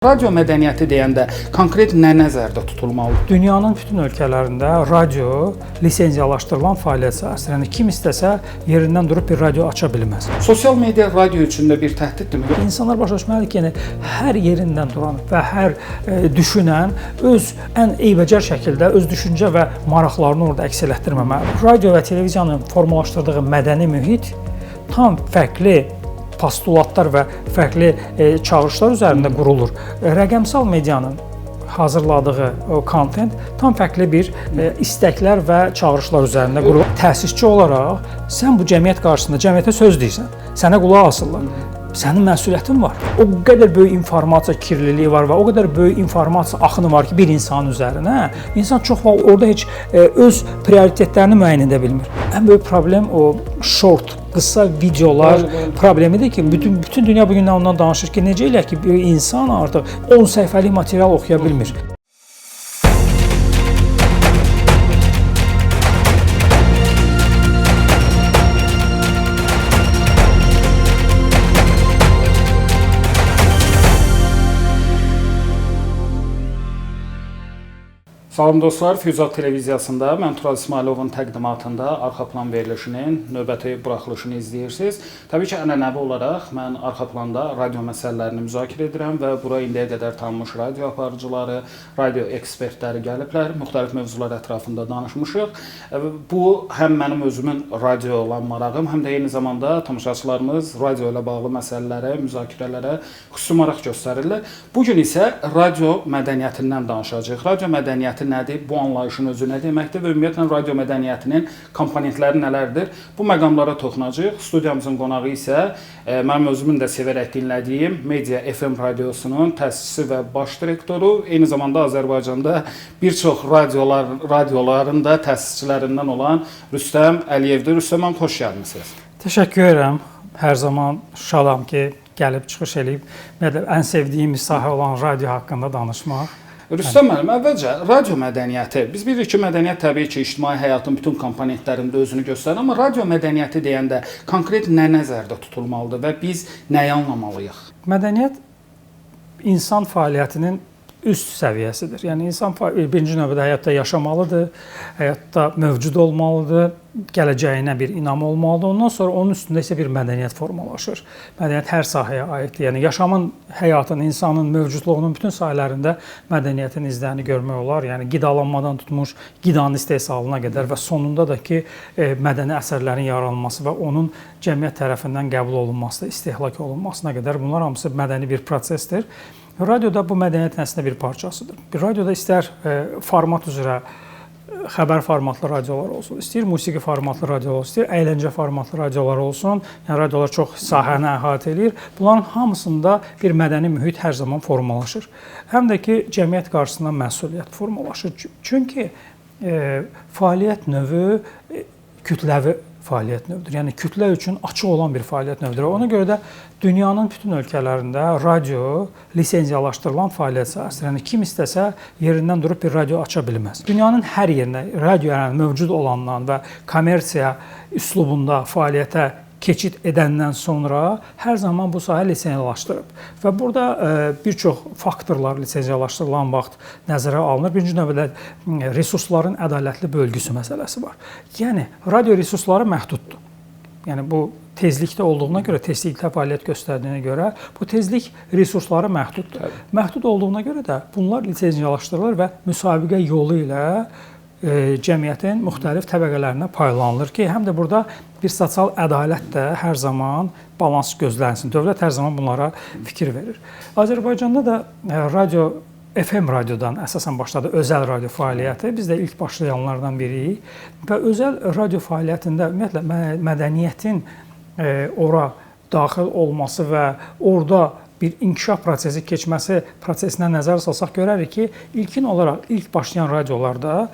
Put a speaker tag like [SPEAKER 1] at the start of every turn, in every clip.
[SPEAKER 1] Radio mədəniyyəti deyəndə konkret nə nəzərdə tutulmalıdır?
[SPEAKER 2] Dünyanın bütün ölkələrində radio lisenziyalaşdırılan fəaliyyət sahəsidir. Yəni kim istəsə yerindən durub bir radio aça bilməz.
[SPEAKER 1] Sosial media radio üçün də bir təhdiddirmi?
[SPEAKER 2] İnsanlar başa düşməlidir ki, yəni hər yerindən duran və hər düşünən öz ən eybəcər şəkildə öz düşüncə və maraqlarını orada əks etdirməməlidir. Radio və televiziyanın formalaşdırdığı mədəni mühit tam fərqli postulatlar və fərqli çağırışlar üzərində qurulur. Rəqəmsal medianın hazırladığı o kontent tam fərqli bir istəklər və çağırışlar üzərində qurulur. Təsisçi olaraq sən bu cəmiyyət qarşısında cəmiyyətə söz deyirsən, sənə qulaq asırlar. Sənin məsuliyyətin var. O qədər böyük informasiya kirliliyi var və o qədər böyük informasiya axını var ki, bir insanın üzərinə. İnsan çox vaxt orada heç öz prioritetlərini müəyyən edə bilmir. Ən böyük problem o short, qısa videolar problemidir ki, bütün dünya bugün ondan danışır ki, necə elə ki, bir insan artıq 10 səhifəlik material oxuya bilmir.
[SPEAKER 1] Salam dostlar, Füyuzat televiziyasında mən Tural İsmayılovun təqdimatında Arxa Plan verilişinin növbəti buraxılışını izləyirsiniz. Təbii ki, ənənəvi olaraq mən Arxa Planda radio məsələlərini müzakirə edirəm və bura indiyə qədər tanınmış radio aparıcıları, radio ekspertləri gəliblər, müxtəlif mövzular ətrafında danışmışıq. Bu, həm mənim özümün radio olan marağım, həm də eyni zamanda tamaşaçılarımız radio ilə bağlı məsələlərə, müzakirələrə xüsusi maraq göstərirlər. Bugün isə radio mədəniyyətindən danışacağıq. Radio mədəniyyəti nədir? Bu anlayışın özü nə deməkdir və ümumiyyətlə radio mədəniyyətinin komponentləri nələrdir? Bu məqamlara toxunacağıq. Studiyamızın qonağı isə mənim özümün də sevərək dinlədiyim Media FM radiosunun təsisçisi və baş direktoru, eyni zamanda Azərbaycanda bir çox radioların da təsisçilərindən olan Rüstəm Əliyevdir. Rüstəm müəllim, xoş gəlmisiniz.
[SPEAKER 2] Təşəkkür edirəm. Hər zaman şadam ki, gəlib çıxış edib ən sevdiyim sahə olan radio haqqında danışmaq.
[SPEAKER 1] Rüstəm müəllim, əvvəlcə radio mədəniyyəti, biz bilirik ki, mədəniyyət təbii ki, ictimai həyatın bütün komponentlərində özünü göstərir, amma radio mədəniyyəti deyəndə konkret nə nəzərdə tutulmalıdır və biz nəyi anlamalıyıq?
[SPEAKER 2] Mədəniyyət insan fəaliyyətinin üst səviyyəsidir. Yəni insan birinci növbədə həyatda yaşamalıdır, həyatda mövcud olmalıdır, gələcəyinə bir inam olmalıdır. Ondan sonra onun üstündə isə bir mədəniyyət formalaşır. Mədəniyyət hər sahəyə aiddir. Yəni yaşamın, həyatın, insanın mövcudluğunun bütün sahələrində mədəniyyətin izlərini görmək olar. Yəni qidalanmadan tutmuş qidanın istehsalına qədər və sonunda da ki, mədəni əsərlərin yaranması və onun cəmiyyət tərəfindən qəbul olunması, istehlak olunmasına qədər bunlar hamısı mədəni bir prosesdir. Radioda bu mədəniyyətin əslində bir parçasıdır. Bir radioda istər format üzrə xəbər formatlı radiolar olsun, istəyir musiqi formatlı radiolar olsun, istəyir əyləncə formatlı radiolar olsun. Yəni radiolar çox sahəni əhatə edir. Bunların hamısında bir mədəni mühit hər zaman formalaşır. Həm də ki, cəmiyyət qarşısında məsuliyyət formalaşır. Çünki fəaliyyət növü kütləvi fəaliyyət növüdür. Yəni kütlə üçün açıq olan bir fəaliyyət növüdür. Ona görə də dünyanın bütün ölkələrində radio lisenziyalaşdırılan fəaliyyət sahəsidir. Yəni kim istəsə yerindən durub bir radio aça bilməz. Dünyanın hər yerində radio mövcud olandan və kommersiya üslubunda fəaliyyətə keçid edəndən sonra hər zaman bu sahə lisenziyalaşdırıb. Və burada bir çox faktorlar lisenziyalaşdırılan vaxt nəzərə alınır. Birinci növbədə resursların ədalətli bölgüsü məsələsi var. Yəni radio resursları məhduddur. Yəni bu tezlikdə olduğuna görə, tezlikdə fəaliyyət göstərdiyinə görə bu tezlik resursları məhduddur. Məhdud olduğuna görə də bunlar lisenziyalaşdırılır və müsabiqə yolu ilə cəmiyyətin müxtəlif təbəqələrinə paylanılır ki, həm də burada bir sosial ədalət də hər zaman balans gözlənsin. Dövlət hər zaman bunlara fikir verir. Azərbaycanda da radio, FM radiodan əsasən başladı özəl radio fəaliyyəti. Biz də ilk başlayanlardan biriyik və özəl radio fəaliyyətində ümumiyyətlə mədəniyyətin ora daxil olması və orada bir inkişaf prosesi keçməsi prosesinə nəzər salsaq görərik ki, ilkin olaraq ilk başlayan radiolarda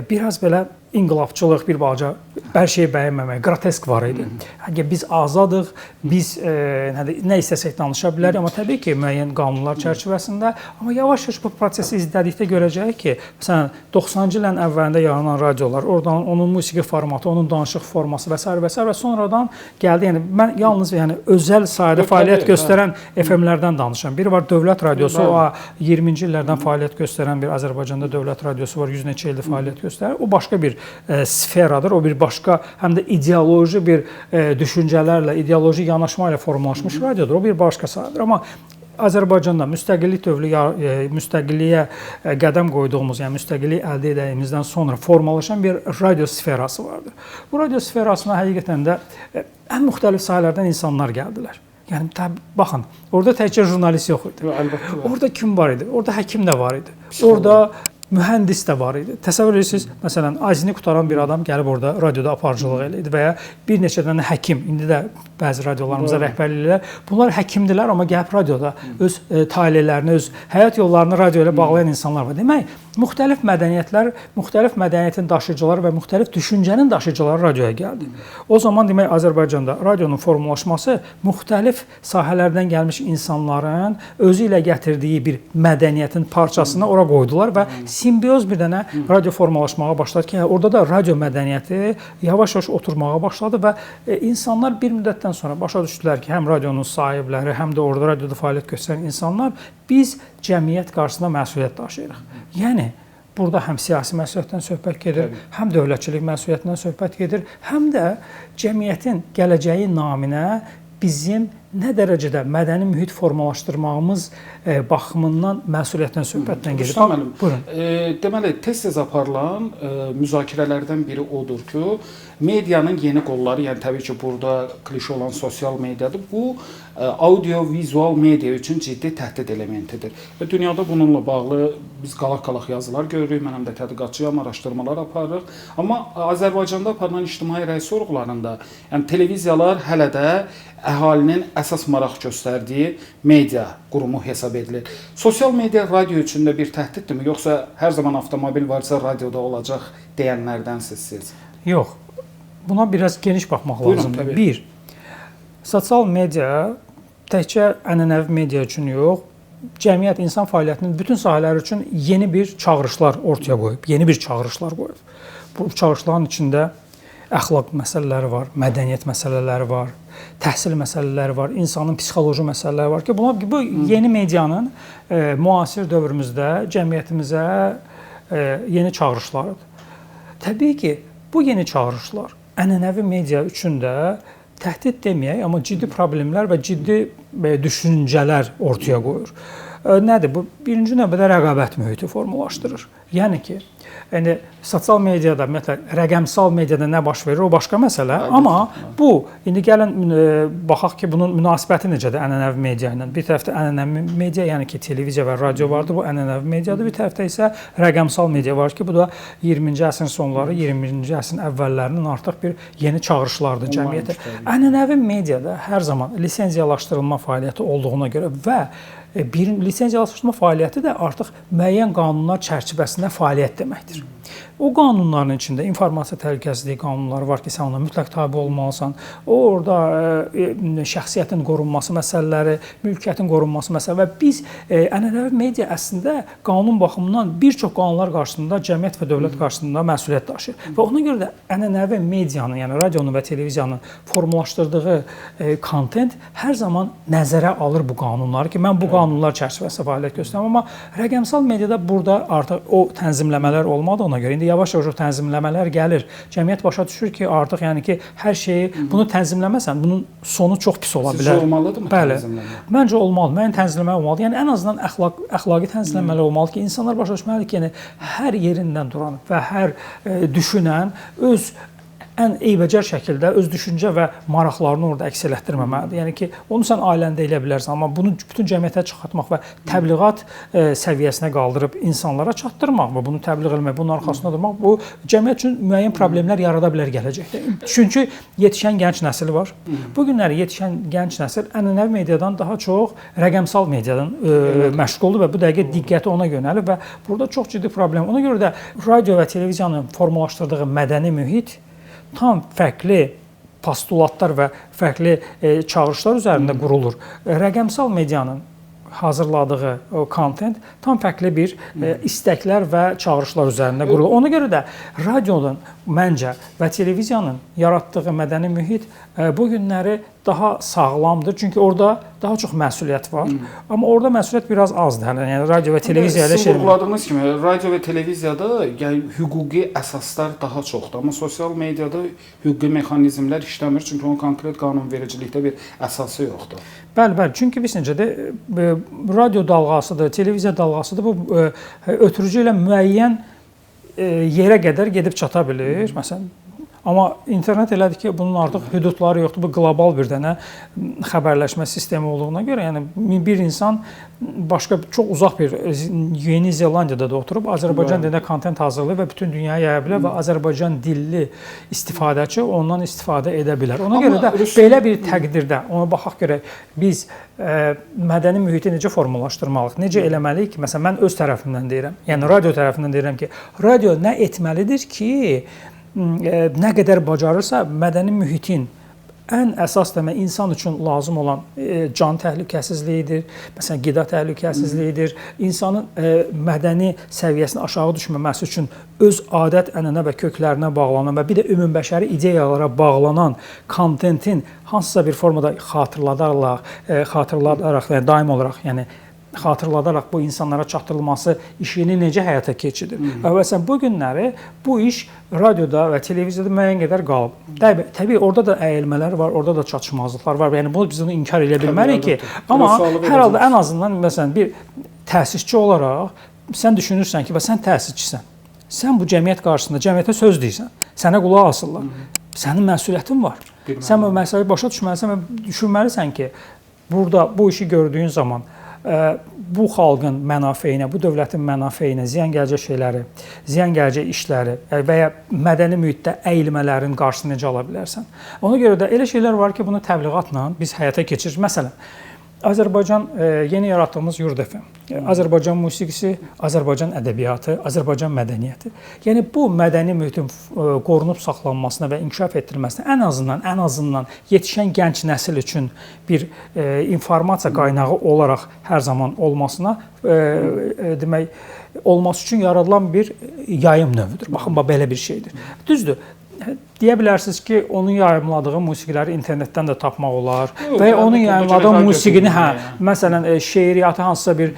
[SPEAKER 2] biraz belə inqilabçılıq, bir balaca hər şeyi bəyənməmək, qrotesk var idi. Yəni biz azadıq, biz nə istəsək danışa bilərik, amma təbii ki, müəyyən qanunlar çərçivəsində. Amma yavaş-yavaş bu prosesi izlədikdə görəcəyik ki, məsələn 90-cı illərin əvvəlində yaranan radiolar, oradan onun musiqi formatı, onun danışıq forması və s. və sonradan gəldi. Yəni mən yalnız özəl sahədə fəaliyyət göstərən FM-lərdən danışıram. Biri var Dövlət Radiosu, o 20-ci illərdən fəaliyyət göstərən bir Azərbaycanda Dövlət Radiosu var, 100 neçə ildir fəaliyyət göstərir. O başqa bir sferadır, o bir başqa həm də ideoloji bir düşüncələrlə, ideoloji yanaşma ilə formalaşmış radiodur. O bir başqa sahədir. Amma Azərbaycanda müstəqillik dövrü, müstəqilliyə qədəm qoyduğumuz, yəni müstəqillik əldə edəyimizdən sonra formalaşan bir radio sferası vardır. Bu radio sferasına həqiqətən də ən müxtəlif sahələrdən insanlar gəldilər. Yəni baxın, orada təkcə jurnalist yox idi. Orada kim var idi? Orada həkim də var idi. Orada mühəndis də var idi. Təsəvvür edirsiniz, məsələn, azini qutaran bir adam gəlib orada radioda aparıcılıq edirdi və ya bir neçə dənə həkim, indi də bəzi radiolarımıza rəhbərlik edirlər. Bunlar həkimdilər, amma gəlib radioda öz talelərini, öz həyat yollarını radio ilə bağlayan insanlar var. Demək, müxtəlif mədəniyyətlər, müxtəlif mədəniyyətin daşıyıcıları və müxtəlif düşüncənin daşıyıcıları radioya gəldi. O zaman demək Azərbaycanda radionun formalaşması müxtəlif sahələrdən gəlmiş insanların özü ilə gətirdiyi bir mədəniyyətin parçasını ora qoydular və simbioz bir dənə radio formalaşmağa başladı ki, orada da radio mədəniyyəti yavaş-yavaş oturmağa başladı və insanlar bir müddətdən sonra başa düşdülər ki, həm radionun sahibləri, həm də orada radioda fəaliyyət göstərən insanlar biz cəmiyyət qarşısında məsuliyyət daşıyırıq. Yəni burada həm siyasi məsuliyyətdən söhbət gedir, həm dövlətçilik məsuliyyətindən söhbət gedir, həm də cəmiyyətin gələcəyi naminə bizim nə dərəcədə mədəni mühit formalaşdırmağımız baxımından məsuliyyətdən söhbətdən gedir.
[SPEAKER 1] Rüstəm müəllim, deməli, tez-tez aparılan müzakirələrdən biri odur ki, medianın yeni qolları, yəni təbii ki, burada klişe olan sosial mediadır. Bu, audio-vizual media üçün ciddi təhdid elementidir. Və dünyada bununla bağlı biz qalaq-qalaq yazılar görürük, mən həm də tədqiqatçıyam, araşdırmalar aparırıq. Amma Azərbaycanda aparılan ictimai rəy sorğularında, yəni televiziyalar hələ də əhalinin əsas maraq göstərdiyi media qurumu hesab edilir. Sosial media radio üçün də bir təhdiddirmi, yoxsa hər zaman avtomobil varsa radioda olacaq deyənlərdənsiz siz?
[SPEAKER 2] Yox. Buna biraz geniş baxmaq lazımdır. Bir, sosial media təkcə ənənəvi media üçün yox, cəmiyyət, insan fəaliyyətinin bütün sahələri üçün yeni bir çağırışlar ortaya qoyub, yeni bir çağırışlar qoyub. Bu çağırışların içində əxlaq məsələləri var, mədəniyyət məsələləri var, təhsil məsələləri var, insanın psixoloji məsələləri var ki, bu yeni medianın müasir dövrümüzdə cəmiyyətimizə yeni çağırışlarıdır. Təbii ki, bu yeni çağırışlar ənənəvi media üçün də təhdid deməyək, amma ciddi problemlər və ciddi düşüncələr ortaya qoyur. Nədir? Bu, birinci növbədə rəqabət mühiti formalaşdırır. Yəni ki, sosial mediada, ümumiyyətlə rəqəmsal mediada nə baş verir, o başqa məsələ. Amma bu, indi gəlin baxaq ki, bunun münasibəti necədir ənənəvi media ilə. Bir tərəfdə ənənəvi media, yəni ki, televiziya və radio vardır, bu ənənəvi mediadır. Bir tərəfdə isə rəqəmsal media var ki, bu da 20-ci əsrin sonları, 21-ci əsrin əvvəllərinin artıq bir yeni çağırışlardır cəmiyyətə. Ənənəvi mediada hər zaman lisenziyalaşdırılma fəaliyyəti olduğuna görə və bir lisenziyalaşdırma fəaliyyəti də artıq müəyyən qanunlar çərçivəsində fəaliyyət deməkdir. O qanunların içində informasiya təhlükəsizliyi qanunları var ki, sən ona mütləq tabe olmalısan. Orada şəxsiyyətin qorunması məsələləri, mülkiyyətin qorunması məsələləri və biz ənənəvi media əslində qanun baxımından bir çox qanunlar qarşısında cəmiyyət və dövlət qarşısında məsuliyyət daşıyır. Və ona görə də ənənəvi medianın, yəni radionun və televiziyanın formalaşdırdığı kontent hər zaman nəzərə alır bu qanunları ki, mən bu qanunlar çərçivəsində fəaliyyət göstərirəm, amma rəqəmsal mediada burada artıq o tənzimləmələr olmadığına görə indi yavaş-yavaş o tənzimləmələr gəlir. Cəmiyyət başa düşür ki, artıq yəni ki, hər şeyi bunu tənzimləməsən, bunun sonu çox pis ola bilər.
[SPEAKER 1] Sizcə olmalıdırmı tənzimləmə?
[SPEAKER 2] Məncə olmalı. Müəyyən tənzimləmə olmalı. Yəni ən azından əxlaqi tənzimləmələr olmalı ki, insanlar başa düşməlidir ki, yəni hər yerindən duran və hər düşünən öz ən eybəcər şəkildə öz düşüncə və maraqlarını orada əks etdirməməlidir. Yəni ki, onu sən ailəndə elə bilərsən, amma bunu bütün cəmiyyətə çıxartmaq və təbliğat səviyyəsinə qaldırıb insanlara çatdırmaq və bunu təbliğ etmək, bunun arxasında durmaq, bu cəmiyyət üçün müəyyən problemlər yarada bilər gələcəkdə. Çünki yetişən gənc nəsil var. Bu günləri yetişən gənc nəsil ənənəvi mediadan daha çox rəqəmsal mediadan məşğuldur və bu dəqiqə diqqəti ona yönəlib və burada çox ciddi problem. Ona görə də radio və televiziyanın formalaşdırdığı mədəni mühit tam fərqli postulatlar və fərqli çağırışlar üzərində qurulur. Rəqəmsal medianın hazırladığı o kontent tam fərqli bir istəklər və çağırışlar üzərində qurulur. Ona görə də radionun məncə və televiziyanın yaratdığı mədəni mühit bu günləri daha sağlamdır. Çünki orada daha çox məsuliyyət var. Amma orada məsuliyyət biraz azdır. Yəni radio və televiziyada
[SPEAKER 1] Sizin vurguladığınız kimi radio və televiziyada yəni hüquqi əsaslar daha çoxdur. Amma sosial mediada hüquqi mexanizmlər işləmir. Çünki onun konkret qanunvericilikdə bir əsası yoxdur.
[SPEAKER 2] Bəli. Çünki biz necədir, radio dalğasıdır, televiziya dalğasıdır. Bu ötürücü ilə müəyyən yerə qədər gedib çata bilir. Məsələn, amma internet elədir ki, bunun artıq hüdudları yoxdur. Bu qlobal bir dənə xəbərləşmə sistemi olduğuna görə, yəni bir insan başqa çox uzaq bir Yeni Zelandiyada da oturub Azərbaycan dilində kontent hazırlayır və bütün dünyaya yaya bilər və Azərbaycan dilli istifadəçi ondan istifadə edə bilər. Ona görə də belə bir təqdirdə ona baxaq görək biz mədəni mühiti necə formalaşdırmalıyıq, necə eləməliyik ki, məsələn mən öz tərəfimdən deyirəm, yəni radio tərəfindən deyirəm ki, radio nə etməlidir ki, nə qədər bacarırsa mədəni mühitin ən əsas demək insan üçün lazım olan can təhlükəsizliyidir, məsələn qida təhlükəsizliyidir, insanın mədəni səviyyəsinin aşağı düşməməsi üçün öz adət-ənənə və köklərinə bağlanan və bir də ümumbəşəri ideyalara bağlanan kontentin hansısa bir formada xatırladaraq, yəni daim olaraq, yəni xatırladaraq bu insanlara çatdırılması işini necə həyata keçirir. Və məsələn bu günləri bu iş radioda və televiziyada müəyyən qədər qalıb. Təbii orada da əyilmələr var, orada da çatışmazlıqlar var. Yəni bunu biz onu inkar edə bilmərik ki, amma hər halda ən azından məsələn bir təsisçi olaraq sən düşünürsən ki, və sən təsisçisən. Sən bu cəmiyyət qarşısında cəmiyyətə söz deyirsən. Sənə qulaq asırlar. Sənin məsuliyyətin var. Sən bu məsələyi başa düşməlisən və düşünməlisən ki, burada bu işi gördüyün zaman bu xalqın mənafeyinə, bu dövlətin mənafeyinə ziyan gələcək şeyləri, ziyan gələcək işləri və ya mədəni mühitdə əyilmələrin qarşısını necə ala bilərsən? Ona görə də elə şeylər var ki, bunu təbliğatla biz həyata keçiririk. Məsələn, Azərbaycan yeni yaratdığımız Yurd FM, Azərbaycan musiqisi, Azərbaycan ədəbiyyatı, Azərbaycan mədəniyyəti. Yəni bu mədəni mühitin qorunub saxlanmasına və inkişaf etdirilməsinə ən azından yetişən gənc nəsil üçün bir informasiya qaynağı olaraq hər zaman olmasına demək olması üçün yaradılan bir yayım növüdür. Baxın, belə bir şeydir. Düzdür. Deyə bilərsiniz ki, onun yayımladığı musiqiləri internetdən də tapmaq olar və ya onun yayımladığı musiqini, məsələn, şeiriyyatı hansısa bir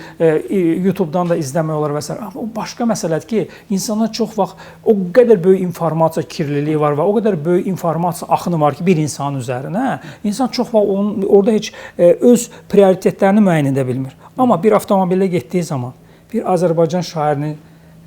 [SPEAKER 2] YouTube-dan da izləmək olar və s. Amma o başqa məsələdir ki, insanlar çox vaxt o qədər böyük informasiya kirliliyi var və o qədər böyük informasiya axını var ki, bir insanın üzərinə, insan çox vaxt orada heç öz prioritetlərini müəyyən edə bilmir. Amma bir avtomobillə getdiyi zaman, bir Azərbaycan şairinin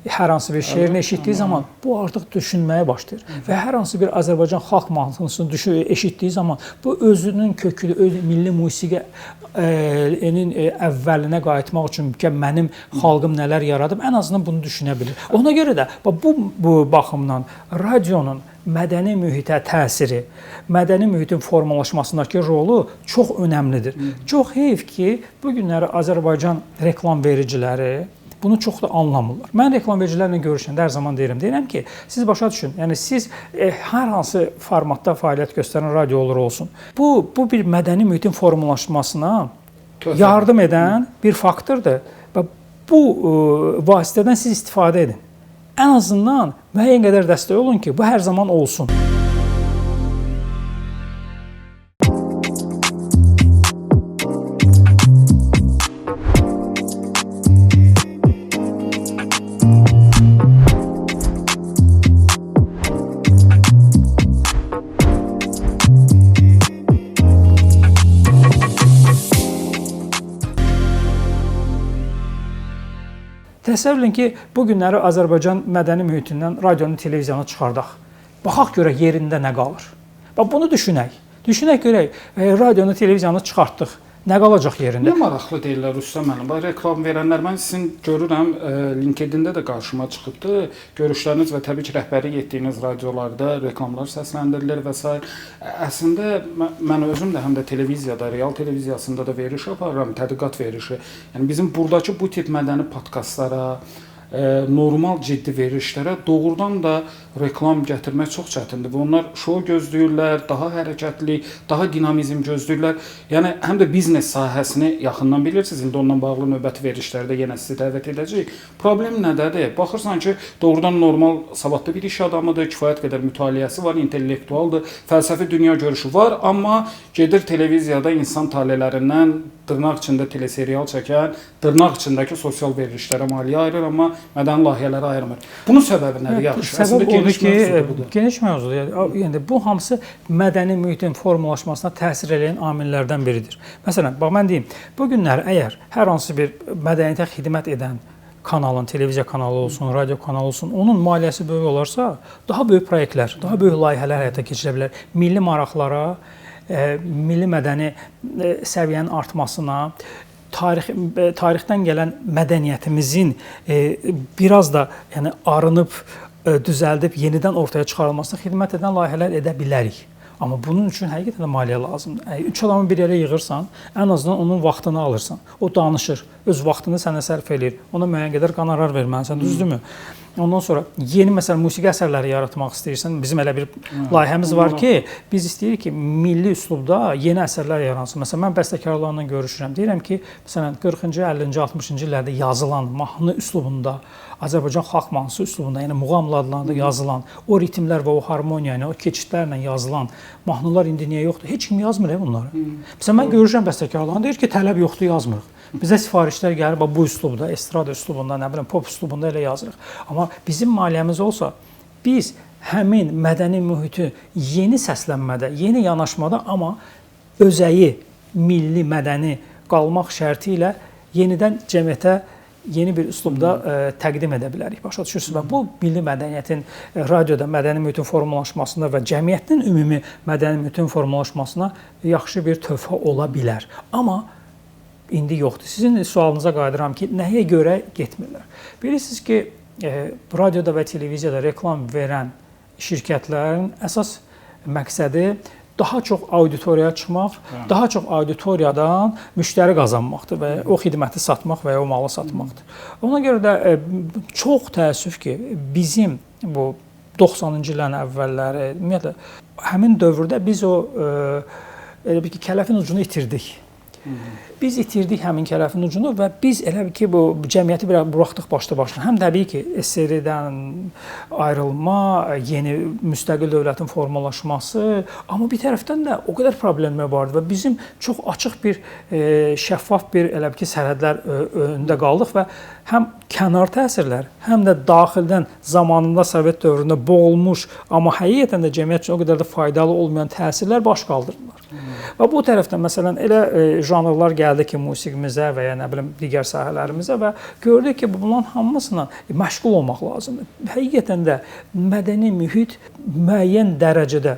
[SPEAKER 2] hər hansı bir şeirini eşitdiyi zaman bu artıq düşünməyə başlayır və hər hansı bir Azərbaycan xalq mahnısını eşitdiyi zaman bu özünün kökü, öz milli musiqinin əvvəlinə qayıtmaq üçün ki, mənim xalqım nələr yaradıb, ən azından bunu düşünə bilir. Ona görə də bu baxımdan radionun mədəni mühitə təsiri, mədəni mühitin formalaşmasındakı rolu çox önəmlidir. Çox heyf ki, bu günləri Azərbaycan reklam vericiləri bunu çox da anlamırlar. Mən reklamvericilərlə görüşəndə hər zaman deyirəm ki, siz başa düşün, yəni siz hər hansı formatda fəaliyyət göstərən radio olur olsun. Bu bir mədəni mühitin formalaşmasına yardım edən bir faktordur və bu vasitədən siz istifadə edin. Ən azından müəyyən qədər dəstək olun ki, bu hər zaman olsun. Təsəvvür edin ki, bu günləri Azərbaycan mədəni mühitindən radionu, televiziyanı çıxardaq. Baxaq görək yerində nə qalır. Bax bunu düşünək. Düşünək görək, radionu, televiziyanı çıxartdıq. Nə qalacaq yerində?
[SPEAKER 1] Nə maraqlı deyirlər Rüstəm müəllim. Bax reklam verənlər mən sizin görürəm LinkedIn-də də qarşıma çıxıbdı. Görüşləriniz və təbii ki rəhbərlik etdiyiniz radiolarda reklamlar səsləndirilir və s. Əslində mən özüm də həm də televiziyada, real televiziyasında da veriş aparıram, tədqiqat verişi. Yəni bizim burdakı bu tip mədəni podkastlara, normal ciddi verilişlərə doğrudan da reklam gətirmək çox çətindir. Və onlar şou gözləyirlər, daha hərəkətli, daha dinamizm gözləyirlər. Yəni həm də biznes sahəsini yaxından bilirsiniz. İndi onunla bağlı növbəti verilişlərdə yenə sizi dəvət edəcəyik. Problem nədədir? Baxırsan ki, doğrudan normal savadlı bir iş adamıdır, kifayət qədər mütaliəsi var, intellektualdır, fəlsəfi dünya görüşü var, amma gedir televiziyada insan talelərindən dırnaq içində teleserial çəkən, dırnaq içindəki sosial verilişlərə maliyyə ayırır, amma mədəni layihələrə ayırmır. Bunun səbəbi nədir? Yaxşı.
[SPEAKER 2] Səbəb odur ki, geniş mövzudur. Yəni bu hamısı mədəni mühitin formalaşmasına təsir edən amillərdən biridir. Məsələn, bax mən deyim, bu günlər əgər hər hansı bir mədəniyyətə xidmət edən kanalın, televiziya kanalı olsun, radio kanalı olsun, onun maliyyəsi böyük olarsa, daha böyük layihələr, daha böyük layihələr həyata keçirə bilər. Milli maraqlara, milli mədəni səviyyənin artmasına, tarixdən gələn mədəniyyətimizin biraz da yəni arınıb, düzəldib, yenidən ortaya çıxarılmasına xidmət edən layihələr edə bilərik. Amma bunun üçün həqiqətən də maliyyə lazımdır. 3 adamı bir yerə yığırsan, ən azından onun vaxtını alırsan. O danışır, öz vaxtını sənə sərf eləyir. Ona müəyyən qədər qonorar verməlisən, düzdürmü? Ondan sonra yeni məsələn musiqi əsərləri yaratmaq istəyirsən, bizim elə bir layihəmiz var ki, biz istəyirik ki, milli üslubda yeni əsərlər yaransın. Məsələn, mən bəstəkarlarla görüşürəm. Deyirəm ki, məsələn 40-cı, 50-ci, 60-cı illərdə yazılan mahnı üslubunda, Azərbaycan xalq mahnısı üslubunda, yəni muğamla adlananda yazılan, o ritmlər və o harmoniya, yəni o keçidlərlə yazılan mahnılar indi niyə yoxdur? Heç kim yazmır bunları. Məsələn, mən görüşürəm bəstəkarlarla, deyir ki, tələb yoxdur, yazmırıq. Bizə sifarişlər gəlir bu üslubda, estrada üslubunda, nə bilim, pop üslubunda elə yazırıq. Amma bizim maliyyəmiz olsa, biz həmin mədəni mühiti yeni səslənmədə, yeni yanaşmada, amma özəyi, milli, mədəni qalmaq şərti ilə yenidən cəmiyyətə yeni bir üslubda təqdim edə bilərik. Başa düşürsünüz? Və bu milli mədəniyyətin radioda mədəni mühitin formalaşmasında və cəmiyyətin ümumi mədəni mühitin formalaşmasına yaxşı bir töhfə ola bilər. Amma indi yoxdur. Sizin sualınıza qayıdıram ki, nəyə görə getmirlər? Bilirsiniz ki, radioda və televiziyada reklam verən şirkətlərin əsas məqsədi daha çox auditoriyaya çıxmaq, daha çox auditoriyadan müştəri qazanmaqdır və o xidməti satmaq və ya o malı satmaqdır. Ona görə də çox təəssüf ki, bizim bu 90-cı illərin əvvəlləri, ümumiyyətlə həmin dövrdə biz o elə bir ki, kələfin ucunu itirdik. Biz itirdik həmin kələfin ucunu və biz elə ki, bu cəmiyyəti biraz buraxdıq başlı-başına. Həm təbii ki, SSR-dən ayrılma, yeni müstəqil dövlətin formalaşması, amma bir tərəfdən də o qədər problemlər vardı və bizim çox açıq bir, şəffaf bir elə ki, sərhədlər önündə qaldıq və həm kənar təsirlər, həm də daxildən zamanında Sovet dövründə boğulmuş, amma həqiqətən də cəmiyyət üçün o qədər də faydalı olmayan təsirlər baş qaldırdılar. Və bu tərəfdən məsələn elə janrlar gəldi ki, musiqimizə və ya nə bilim digər sahələrimizə və gördük ki, bunların hamısına məşğul olmaq lazımdır. Həqiqətən də mədəni mühit müəyyən dərəcədə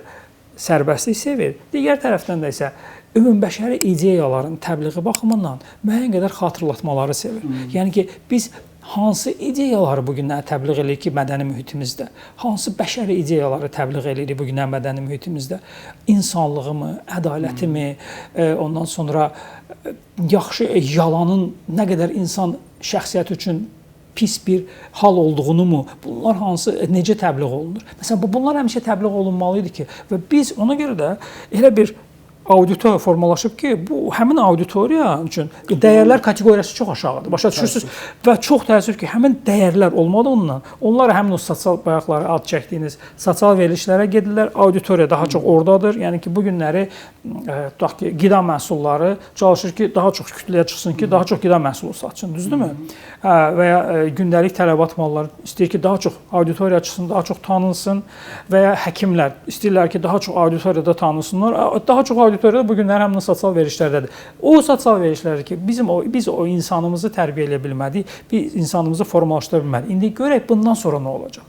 [SPEAKER 2] sərbəstlik sevir. Digər tərəfdən də isə ümumbəşəri ideyaların təbliği baxımından müəyyən qədər xatırlatmaları sevir. Yəni ki, biz hansı ideyaları bu günlər təbliğ edirik ki, mədəni mühitimizdə? Hansı bəşəri ideyaları təbliğ edirik bu günlər mədəni mühitimizdə? İnsanlığımı, ədalətimi, ondan sonra yaxşı yalanın nə qədər insan şəxsiyyəti üçün pis bir hal olduğunu mu? Bunlar hansı, necə təbliğ olunur? Məsələn, bunlar həmişə təbliğ olunmalı idi ki, və biz ona görə də elə bir auditoriya formalaşıb ki, bu həmin auditoriya üçün dəyərlər kateqoriyası çox aşağıdır. Başa düşürsünüz? Və çox təəssüf ki, həmin dəyərlər olmadığından onlar həmin o sosial bayaqları ad çəkdiyiniz sosial verilişlərə gedirlər. Auditoriya daha çox oradadır. Yəni ki, bu günləri tutaq ki, qida məhsulları çalışır ki, daha çox kütləyə çıxsın ki, daha çox qida məhsulu satsın, düzdürmü? Və ya gündəlik tələbat malları istəyir ki, daha çox auditoriya çıxsın, daha çox tanınsın və ya həkimlər istəyirlər ki, daha çox auditoriyada tanınsınlar. Daha çox auditoriyada bu günlər hamının sosial verilişlərdədir. O sosial verilişlərdir ki, biz o insanımızı tərbiyə edə bilmədik, biz insanımızı formalaşdıra bilmədik. İndi görək bundan sonra nə olacaq?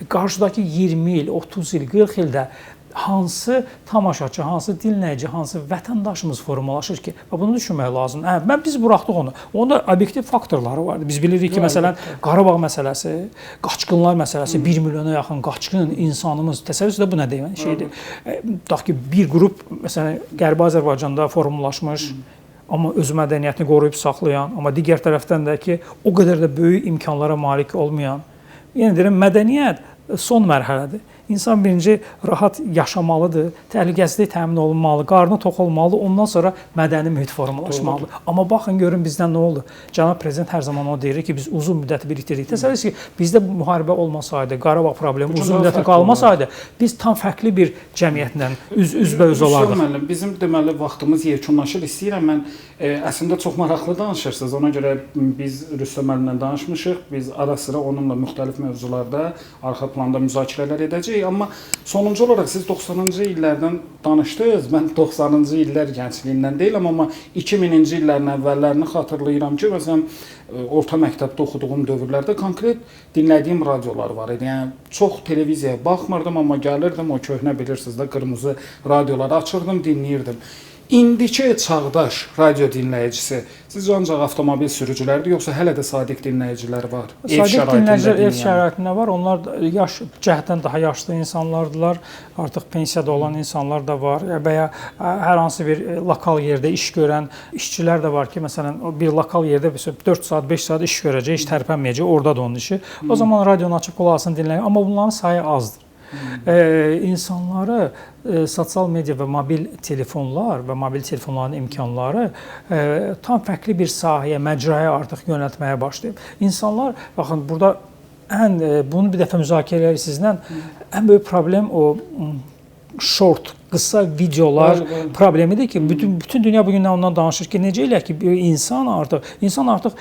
[SPEAKER 2] Qarşıdakı 20 il, 30 il, 40 ildə hansı tamaşaçı, hansı dinləyici, hansı vətəndaşımız formalaşır ki, bunu düşünmək lazımdır. Biz buraxdıq onu. Onda obyektiv faktorları vardı. Biz bilirik ki, məsələn, Qarabağ məsələsi, qaçqınlar məsələsi, 1 milyona yaxın qaçqın insanımız, təsəvvürünüzdə bu nə deyən şeydir? Tutaq ki, bir qrup, məsələn, Qərbi Azərbaycanda formalaşmış, amma öz mədəniyyətini qoruyub saxlayan, amma digər tərəfdən də ki, o qədər də böyük imkanlara malik olmayan, yəni deyirəm, mədəniyyət son mərhələdir. İnsan birinci rahat yaşamalıdır, təhlükəsizlik təmin olunmalı, qarnı tox olmalı, ondan sonra mədəni mühit formalaşmalıdır. Amma baxın, görün bizdən nə oldu? Cənab Prezident hər zaman o deyir ki, biz uzun müddət birikdirdik. Təsəvvür ki, bizdə müharibə olmasaydı, Qarabağ problemi uzun müddət qalmasaydı, biz tam fərqli bir cəmiyyətlə üzbəüz olardıq.
[SPEAKER 1] Bizim deməli vaxtımız yekunlaşır. İstəyirəm mən əslində çox maraqlı danışırsınız. Ona görə biz Rüstəm müəllimlə danışmışıq. Biz ara sıra onunla müxtəlif mövzularda arxa planda müzakirələr edəcəyik. Amma sonuncu olaraq siz 90-cı illərdən danışdınız. Mən 90-cı illər gəncliyindən deyiləm, amma 2000-ci illərin əvvəllərini xatırlayıram ki, məsələn, orta məktəbdə oxuduğum dövrlərdə konkret dinlədiyim radiolar var idi. Yəni çox televiziyaya baxmırdım, amma gəlirdim, o köhnə bilirsiniz də qırmızı radioları açırdım, dinləyirdim. İndiki çağdaş radio dinləyicisi sizcə ancaq avtomobil sürücüləridir, yoxsa hələ də sadiq dinləyicilər var?
[SPEAKER 2] Sadiq dinləyicilər ev şəraitində var. Onlar yaş cəhətdən daha yaşlı insanlardılar. Artıq pensiyada olan insanlar da var. Və ya hər hansı bir lokal yerdə iş görən işçilər də var ki, məsələn, bir lokal yerdə 4 saat, 5 saat iş görəcək, heç tərpənməyəcək, orada da onun işi. O zaman radionu açıb qulaq asın, dinləyin. Amma bunların sayı azdır. İnsanları sosial media və mobil telefonlar və mobil telefonların imkanları tam fərqli bir sahəyə, məcraya artıq yönəltməyə başlayıb. İnsanlar, baxın, burada bunu bir dəfə müzakirə edirik sizlə, ən böyük problem o short, qısa videolar problemidir ki, bütün dünya bugün ondan danışır ki, necə elə ki, insan artıq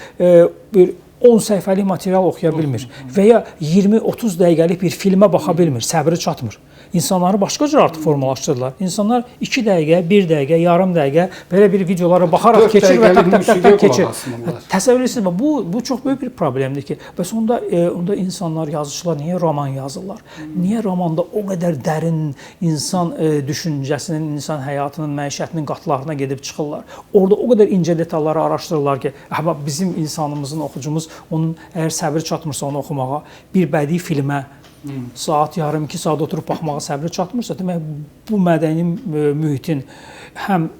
[SPEAKER 2] bir 10 səhifəlik material oxuya bilmir və ya 20-30 dəqiqəlik bir filmə baxa bilmir, səbri çatmır. İnsanları başqa cür artıq formalaşdırdılar. İnsanlar 2 dəqiqə, 1 dəqiqə, yarım dəqiqə belə bir videolara baxaraq keçir və tak keçir. Təsəvvür edirsiniz, bu çox böyük bir problemdir ki, bəs onda insanlar, yazıçılar niyə roman yazırlar? Niyə romanda o qədər dərin insan düşüncəsinin, insan həyatının, məişətinin qatlarına gedib çıxırlar? Orada o qədər incə detalları araşdırırlar ki, bizim insanımızın, oxucumuz onun əgər səbri çatmırsa onu oxumağa, bir bədii filmə saat, yarım, 2 saat oturub baxmağa səbri çatmırsa, demək bu mədəni mühitin həm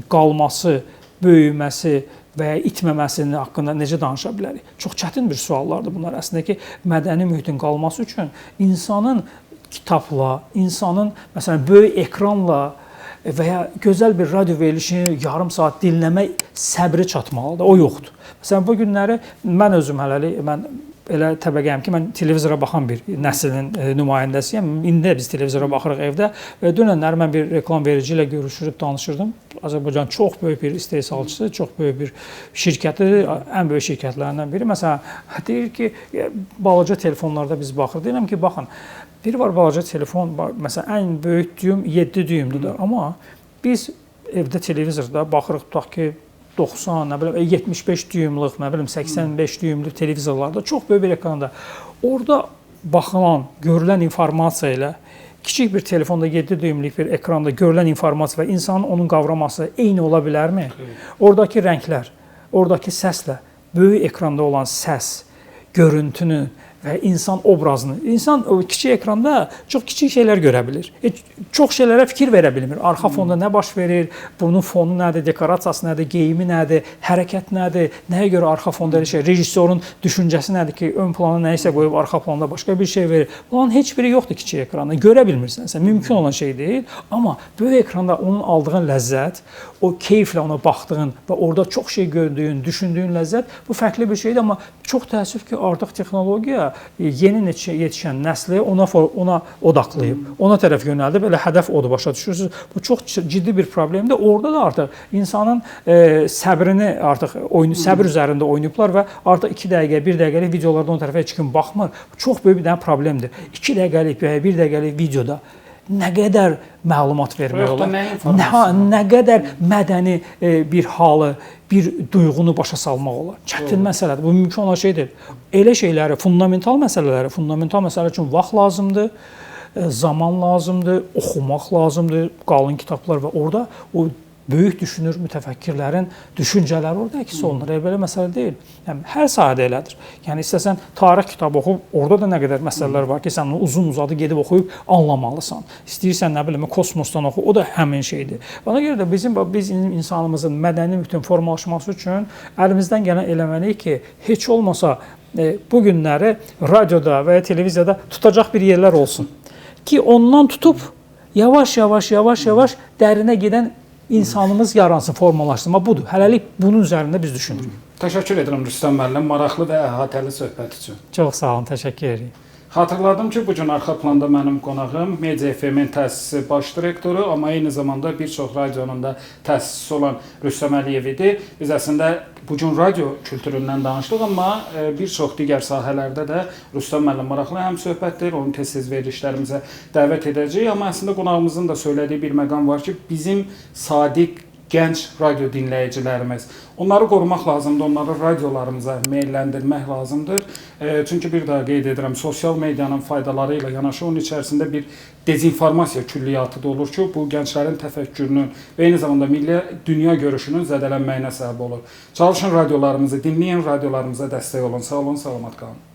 [SPEAKER 2] qalması, böyüməsi və ya itməməsinin haqqında necə danışa bilərik? Çox çətin bir suallardır bunlar. Əslində ki, mədəni mühitin qalması üçün insanın kitabla, insanın məsələn böyük ekranla və ya gözəl bir radio verilişini yarım saat dinləmək səbri çatmalıdır. O yoxdur. Məsələn, bu günləri mən özüm mən elə təbəqəyəm ki, mən televizora baxan bir nəslin nümayəndəsiyəm. İndi də biz televizora baxırıq evdə. Dünənlər mən bir reklam verici ilə görüşürüb danışırdım. Azərbaycan çox böyük bir istehsalçısı, çox böyük bir şirkətidir, ən böyük şirkətlərindən biri. Məsələn, deyir ki, balaca telefonlarda biz baxırıq. Deyirəm ki, baxın, biri var balaca telefon, məsələn, ən böyük düyüm 7 düyümdür. Amma biz evdə televizorda baxırıq, tutaq ki, 90, 75 düyümlük, 85 düyümlük televizorlarda çox böyük bir ekranda. Orada baxılan, görülən informasiya ilə kiçik bir telefonda 7 düyümlük bir ekranda görülən informasiya və insanın onun qavraması eyni ola bilərmi? Oradakı rənglər, oradakı səslə, böyük ekranda olan səs, görüntünü və insan obrazını. İnsan o kiçik ekranda çox kiçik şeylər görə bilir. Çox şeylərə fikir verə bilmir. Arxa fonda nə baş verir, bunun fonu nədir, dekorasiyası nədir, geyimi nədir, hərəkət nədir, nəyə görə arxa fonda elə şey, rejissorun düşüncəsi nədir ki, ön plana nə isə qoyub, arxa planda başqa bir şey verir. Bunların heç biri yoxdur kiçik ekranda. Görə bilmirsənsə, mümkün olan şey deyil. Amma böyük ekranda onun aldığın ləzzət, o keyflə ona baxdığın və orada çox şey gördüyün, düşündüyün ləzzət, bu fərqli bir şeydir. Amma çox təəssüf ki, artıq texnologiya yeni yetişən nəsli ona odaqlayıb, ona tərəf yönəldib, elə hədəf odur, başa düşürsünüz. Bu çox ciddi bir problemdir. Orada da artıq insanın səbrini artıq səbr üzərində oynayıblar və artıq 2 dəqiqə, 1 dəqiqəlik videolarda o tərəfə heç kim baxmır. Bu çox böyük bir dənə problemdir. 2 dəqiqəlik və ya 1 dəqiqəlik videoda nə qədər məlumat vermək
[SPEAKER 1] Yox da
[SPEAKER 2] olar.
[SPEAKER 1] nə informasiya?
[SPEAKER 2] Nə qədər mədəni bir halı, bir duyğunu başa salmaq olar. Çətin məsələdir. Bu mümkün olan şey deyil. Elə şeyləri, fundamental məsələlər üçün vaxt lazımdır, zaman lazımdır, oxumaq lazımdır, qalın kitablar və orada o böyük düşünür mütəfəkkirlərin düşüncələri orada əks olunur. Belə məsələ deyil. Yəni hər sahədə elədir. Yəni istəsən tarix kitabı oxu, orada da nə qədər məsələlər var ki, sən onu uzun-uzadı gedib oxuyub anlamalısan. İstəyirsən nə bilim kosmosdan oxu, o da həmin şeydir. Ona görə də biz insanımızın mədəni mühitinin formalaşması üçün əlimizdən gələn eləməliyik ki, heç olmasa bu günləri radioda və ya televiziyada tutacaq bir yerlər olsun ki, ondan tutub yavaş-yavaş dərinə gedən insanımız yaransın, formalaşsın. Budur. Hələlik bunun üzərində biz düşünürük.
[SPEAKER 1] Təşəkkür edirəm Rüstəm müəllim, maraqlı və əhatəli söhbət üçün.
[SPEAKER 2] Çox sağ olun, təşəkkür edirik.
[SPEAKER 1] Xatırladım ki, bu gün arxa planda mənim qonağım Media FM-in təsisçisi, baş direktoru, amma eyni zamanda bir çox radionun da təsisçisi olan Rüstəm Əliyev idi. Biz əslində bu gün radio kültüründən danışdıq, amma bir çox digər sahələrdə də Rüstəm müəllim maraqlı həm söhbətdir, onu tez-tez verilişlərimizə dəvət edəcəyik. Amma əslində qonağımızın da söylediyi bir məqam var ki, bizim sadiq gənc radio dinləyicilərimiz. Onları qorumaq lazımdır, onları radiolarımıza meyləndirmək lazımdır. Çünki bir daha qeyd edirəm, sosial medianın faydaları ilə yanaşı onun içərisində bir dezinformasiya külliyyatı da olur ki, bu gənclərin təfəkkürünün və eyni zamanda milli dünya görüşünün zədələnməyinə səbəb olur. Çalışın radiolarımızı dinləyin, radiolarımıza dəstək olun. Sağ olun, salamat qalın.